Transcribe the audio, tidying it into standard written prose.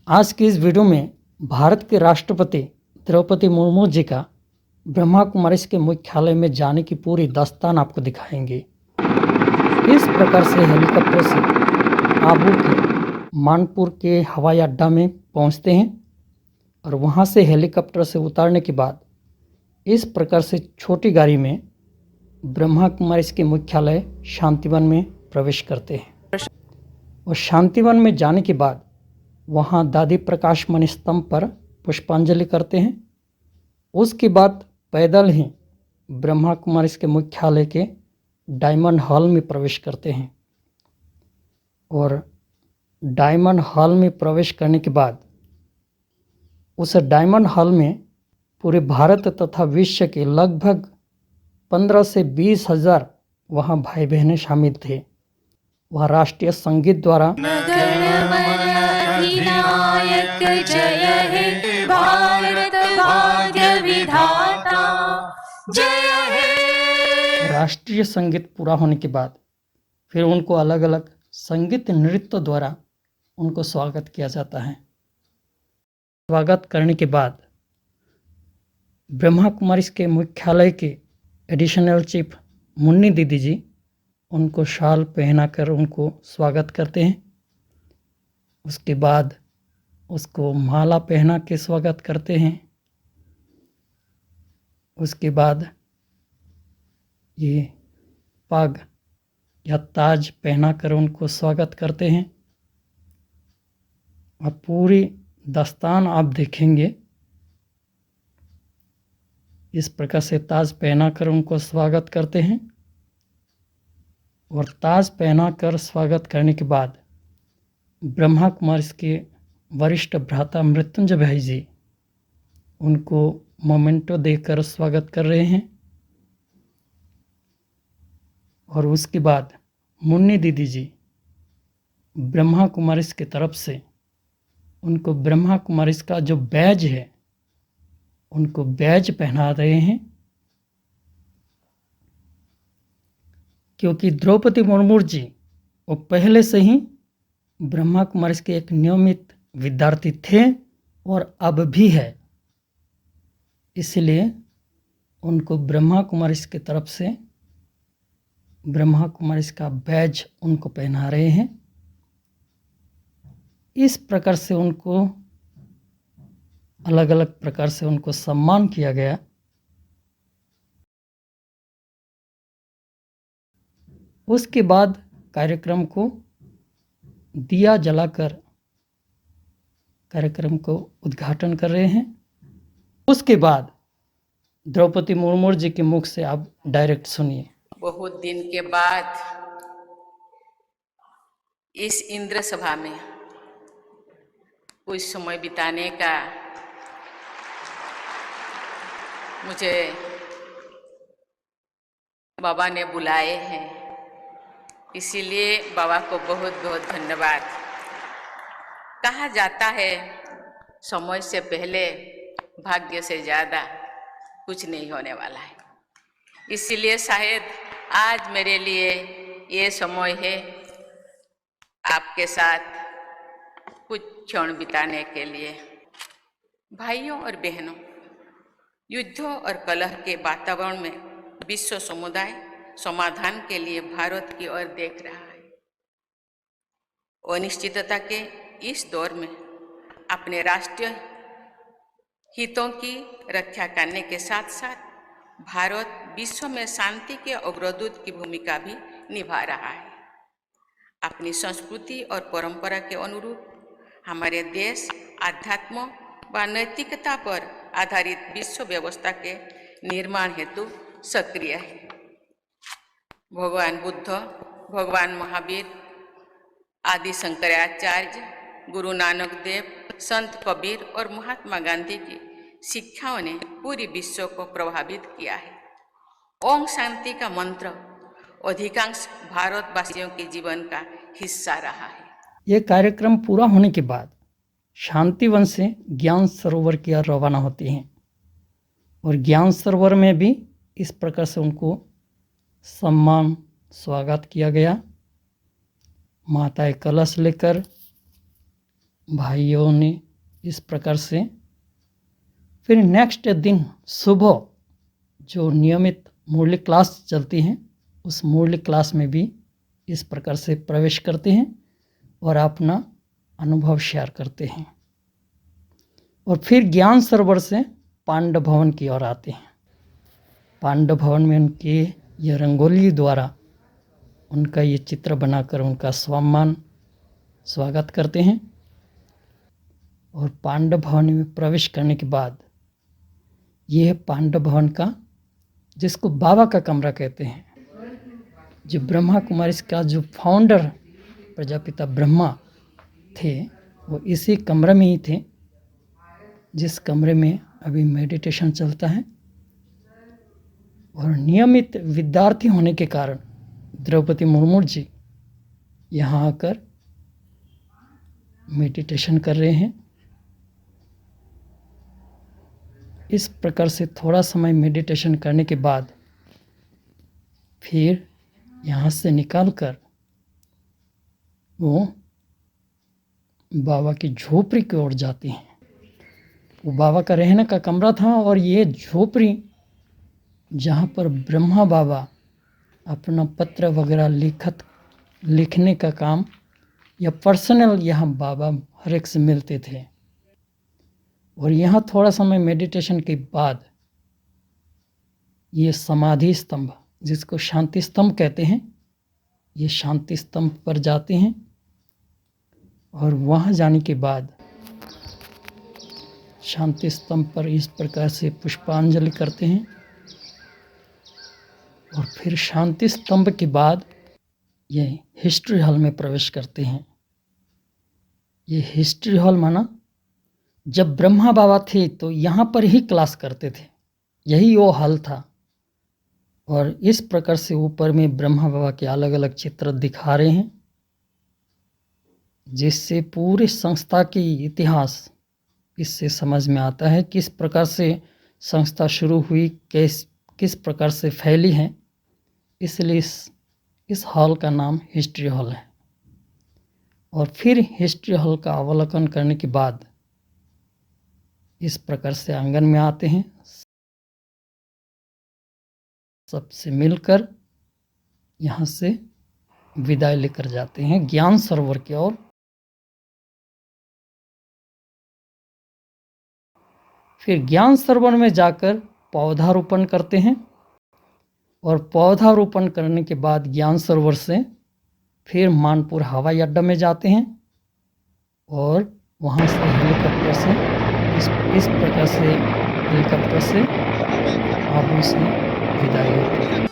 आज की इस वीडियो में भारत के राष्ट्रपति द्रौपदी मुर्मू जी का ब्रह्मा कुमारीज के मुख्यालय में जाने की पूरी दास्तान आपको दिखाएंगे। इस प्रकार से हेलीकॉप्टर से आबू के मानपुर के हवाई अड्डा में पहुंचते हैं और वहां से हेलीकॉप्टर से उतारने के बाद इस प्रकार से छोटी गाड़ी में ब्रह्मा कुमारीज के मुख्यालय शांतिवन में प्रवेश करते हैं और शांतिवन में जाने के बाद वहाँ दादी प्रकाश मणि स्तंभ पर पुष्पांजलि करते हैं। उसके बाद पैदल ही ब्रह्मा कुमारीज के मुख्यालय के डायमंड हॉल में प्रवेश करते हैं और डायमंड हॉल में प्रवेश करने के बाद उस डायमंड हॉल में पूरे भारत तथा विश्व के लगभग 15 से 20 हज़ार वहाँ भाई बहनें शामिल थे। वह राष्ट्रीय संगीत द्वारा अधिनायक जय हे भारत भाग्य विधाता जय हे। राष्ट्रीय संगीत पूरा होने के बाद फिर उनको अलग अलग संगीत नृत्य द्वारा उनको स्वागत किया जाता है। स्वागत करने के बाद ब्रह्मा कुमारीज के मुख्यालय के एडिशनल चीफ मुन्नी दीदी जी उनको शाल पहनाकर उनको स्वागत करते हैं। उसके बाद उसको माला पहना के स्वागत करते हैं। उसके बाद ये पग या ताज पहनाकर उनको स्वागत करते हैं। अब पूरी दास्तान आप देखेंगे। इस प्रकार से ताज पहनाकर उनको स्वागत करते हैं और ताज पहनाकर स्वागत करने के बाद ब्रह्मा कुमारीज के वरिष्ठ भ्राता मृत्युंजय भाई जी उनको मोमेंटो देकर स्वागत कर रहे हैं। और उसके बाद मुन्नी दीदी जी ब्रह्मा कुमारीज की तरफ से उनको ब्रह्मा कुमारीज का जो बैज है उनको बैज पहना रहे हैं, क्योंकि द्रौपदी मुर्मू जी वो पहले से ही ब्रह्मा कुमारीज के एक नियमित विद्यार्थी थे और अब भी है। इसलिए उनको ब्रह्मा कुमारीज की तरफ से ब्रह्मा कुमारीज का बैज उनको पहना रहे हैं। इस प्रकार से उनको अलग अलग प्रकार से उनको सम्मान किया गया। उसके बाद कार्यक्रम को दिया जलाकर कार्यक्रम को उद्घाटन कर रहे हैं। उसके बाद द्रौपदी मुर्मू जी के मुख से आप डायरेक्ट सुनिए। बहुत दिन के बाद इस इंद्र सभा में कुछ समय बिताने का मुझे बाबा ने बुलाए हैं, इसीलिए बाबा को बहुत बहुत धन्यवाद। कहा जाता है समय से पहले भाग्य से ज़्यादा कुछ नहीं होने वाला है, इसीलिए शायद आज मेरे लिए ये समय है आपके साथ कुछ क्षण बिताने के लिए। भाइयों और बहनों, युद्धों और कलह के वातावरण में विश्व समुदाय समाधान के लिए भारत की ओर देख रहा है। अनिश्चितता के इस दौर में अपने राष्ट्रीय हितों की रक्षा करने के साथ साथ भारत विश्व में शांति के अग्रदूत की भूमिका भी निभा रहा है। अपनी संस्कृति और परंपरा के अनुरूप हमारे देश आध्यात्म व नैतिकता पर आधारित विश्व व्यवस्था के निर्माण हेतु सक्रिय है। भगवान बुद्ध, भगवान महावीर, आदि शंकराचार्य, गुरु नानक देव, संत कबीर और महात्मा गांधी की शिक्षाओं ने पूरी विश्व को प्रभावित किया है। ओम शांति का मंत्र अधिकांश भारतवासियों के जीवन का हिस्सा रहा है। ये कार्यक्रम पूरा होने के बाद शांतिवन से ज्ञान सरोवर की ओर रवाना होती हैं और ज्ञान सरोवर में भी इस प्रकार से उनको सम्मान स्वागत किया गया। माताएं कलश लेकर भाइयों ने इस प्रकार से फिर नेक्स्ट दिन सुबह जो नियमित मुरली क्लास चलती हैं उस मुरली क्लास में भी इस प्रकार से प्रवेश करते हैं और अपना अनुभव शेयर करते हैं और फिर ज्ञान सरोवर से पांडव भवन की ओर आते हैं। पांडव भवन में उनके ये रंगोली द्वारा उनका ये चित्र बनाकर उनका स्वागत करते हैं और पांडव भवन में प्रवेश करने के बाद ये पांडव भवन का जिसको बाबा का कमरा कहते हैं, जो ब्रह्मा कुमारी का जो फाउंडर प्रजापिता ब्रह्मा थे वो इसी कमरे में ही थे, जिस कमरे में अभी मेडिटेशन चलता है। और नियमित विद्यार्थी होने के कारण द्रौपदी मुर्मू जी यहाँ आकर मेडिटेशन कर रहे हैं। इस प्रकार से थोड़ा समय मेडिटेशन करने के बाद फिर यहाँ से निकालकर वो बाबा की झोपड़ी की ओर जाती हैं। वो बाबा का रहने का कमरा था और ये झोपड़ी जहाँ पर ब्रह्मा बाबा अपना पत्र वगैरह लिखने का काम या पर्सनल यहाँ बाबा हर एक से मिलते थे। और यहाँ थोड़ा समय मेडिटेशन के बाद ये समाधि स्तंभ जिसको शांति स्तंभ कहते हैं, ये शांति स्तंभ पर जाते हैं और वहाँ जाने के बाद शांति स्तंभ पर इस प्रकार से पुष्पांजलि करते हैं और फिर शांति स्तंभ के बाद ये हिस्ट्री हॉल में प्रवेश करते हैं। ये हिस्ट्री हॉल माना जब ब्रह्मा बाबा थे तो यहाँ पर ही क्लास करते थे, यही वो हॉल था। और इस प्रकार से ऊपर में ब्रह्मा बाबा के अलग अलग चित्र दिखा रहे हैं, जिससे पूरे संस्था की इतिहास इससे समझ में आता है किस प्रकार से संस्था शुरू हुई, किस प्रकार से फैली है। इसलिए इस हॉल का नाम हिस्ट्री हॉल है। और फिर हिस्ट्री हॉल का अवलोकन करने के बाद इस प्रकार से आंगन में आते हैं, सबसे मिलकर यहाँ से विदाई लेकर जाते हैं ज्ञान सरोवर की ओर। फिर ज्ञान सरोवर में जाकर पौधारोपण करते हैं और पौधारोपण करने के बाद ज्ञान सरोवर से फिर मानपुर हवाई अड्डा में जाते हैं और वहाँ से हेलीकॉप्टर से इस प्रकार से हेलीकॉप्टर से आबू से विदाई होती है।